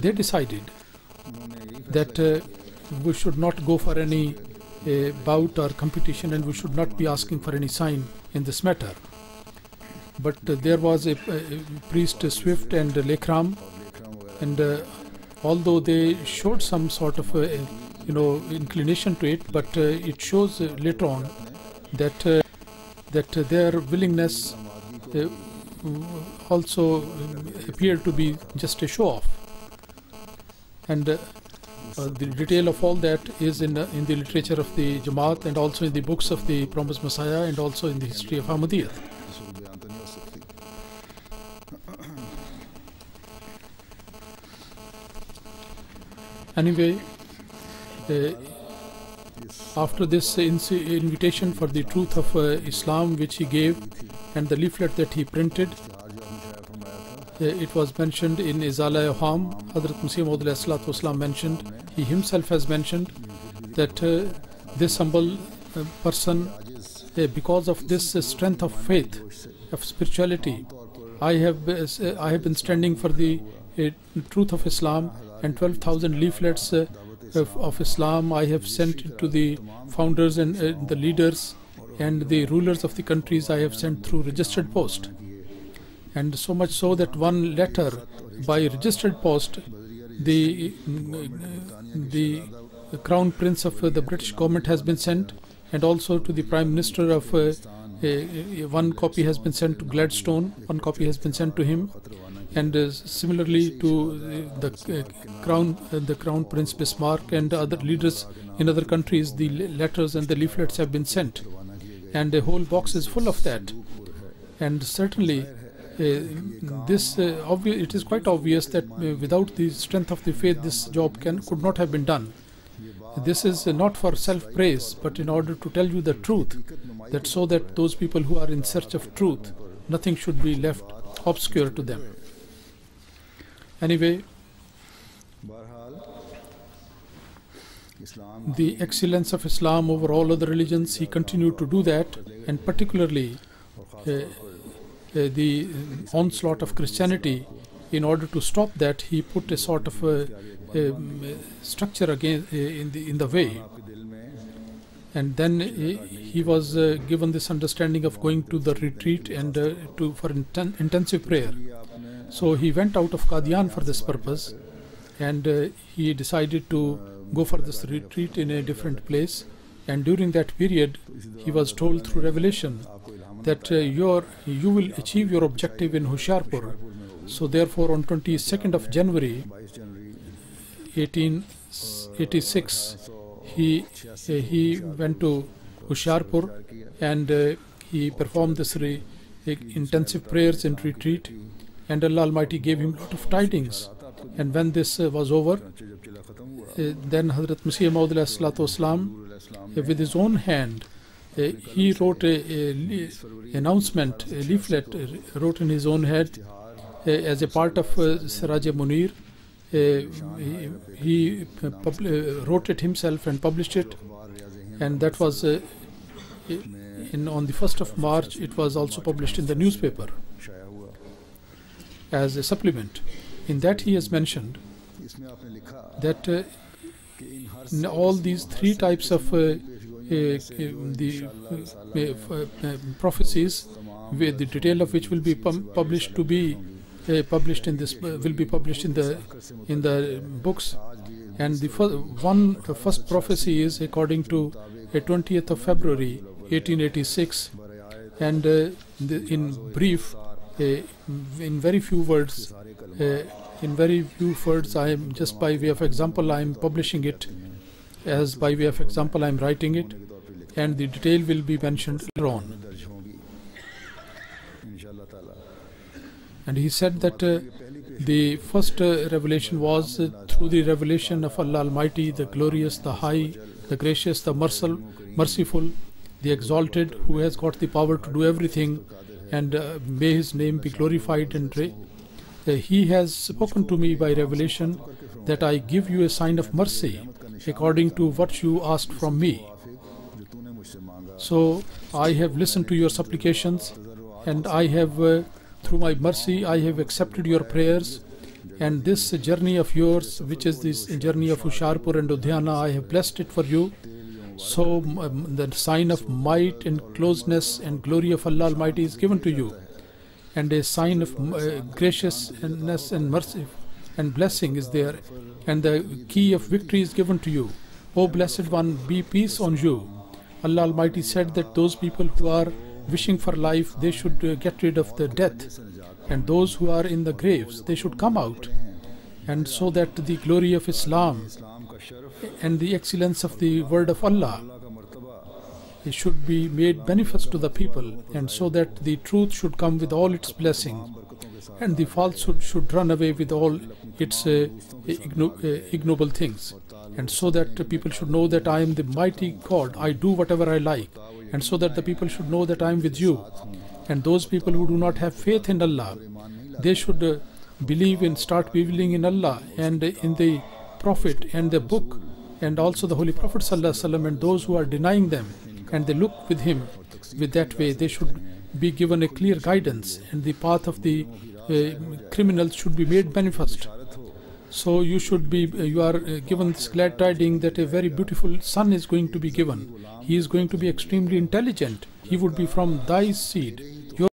they decided that we should not go for any bout or competition, and we should not be asking for any sign in this matter. But there was a priest Swift and Lekram, and although they showed some sort of inclination to it, but it shows later on that their willingness also appeared to be just a show off. And the detail of all that is in the literature of the Jamaat, and also in the books of the Promised Messiah, and also in the history of Ahmadiyyat. Anyway, after this invitation for the truth of Islam which he gave, and the leaflet that he printed, it was mentioned in Izala-e-Awham. Hazrat Masih Maud ﷺ mentioned, he himself has mentioned that this humble person, because of this strength of faith, of spirituality, I have been standing for the truth of Islam, and 12,000 leaflets of Islam I have sent to the founders and the leaders and the rulers of the countries. I have sent through registered post, and so much so that one letter by registered post, the Crown Prince of the British government has been sent, and also to the Prime Minister of one copy has been sent to Gladstone, one copy has been sent to him, and similarly to the Crown Prince Bismarck and other leaders in other countries. The letters and the leaflets have been sent, and the whole box is full of that. And certainly it is quite obvious that without the strength of the faith, this job could not have been done. This is not for self-praise, but in order to tell you the truth, that so that those people who are in search of truth, nothing should be left obscure to them. Anyway, the excellence of Islam over all other religions, he continued to do that, and particularly the onslaught of Christianity. In order to stop that, he put a sort of structure again in the way, and then he was given this understanding of going to the retreat and for intensive prayer. So he went out of Qadian for this purpose, and he decided to go for this retreat in a different place. And during that period, he was told through revelation that you will achieve your objective in Hoshiarpur. So therefore, on 22nd of January 1886, he went to Hoshiarpur, and he performed this intensive prayers in retreat, and Allah Almighty gave him a lot of tidings. And when this was over, then Hazrat Masih Maud ﷺ, with his own hand, he wrote an announcement, a leaflet, wrote in his own head as a part of Siraj-e-Munir. He wrote it himself and published it, and that was on the 1st of March. It was also published in the newspaper as a supplement. In that he has mentioned that all these three types of prophecies, with the detail of which will be published in this will be published in the books. And the first prophecy is according to 20th of February 1886, and in brief, in very few words, I am just by way of example, I am publishing it. As by way of example, I am writing it, and the detail will be mentioned later on. And he said that the first revelation was through the revelation of Allah Almighty, the glorious, the high, the gracious, the merciful, the exalted, who has got the power to do everything, and may his name be glorified. And he has spoken to me by revelation that I give you a sign of mercy according to what you asked from me. So I have listened to your supplications, and I have through my mercy I have accepted your prayers, And this journey of yours, which is this journey of Husharpur and Udhyana, I have blessed it for you. So the sign of might and closeness and glory of Allah Almighty is given to you, and a sign of graciousness and mercy and blessing is there, and the key of victory is given to you. O Blessed One, be peace on you. Allah Almighty said that those people who are wishing for life, they should get rid of the death, and those who are in the graves, they should come out, and so that the glory of Islam and the excellence of the word of Allah, it should be made manifest to the people, and so that the truth should come with all its blessings, and the falsehood should run away with all its ignoble things, and so that people should know that I am the mighty God, I do whatever I like, and so that the people should know that I am with you. And those people who do not have faith in Allah, they should believe and start believing in Allah and in the Prophet and the book, and also the Holy Prophet ﷺ. And those who are denying them and they look with him with that way, they should be given a clear guidance, and the path of the criminals should be made manifest. So you are given this glad tidings that a very beautiful son is going to be given. He is going to be extremely intelligent. He would be from thy seed,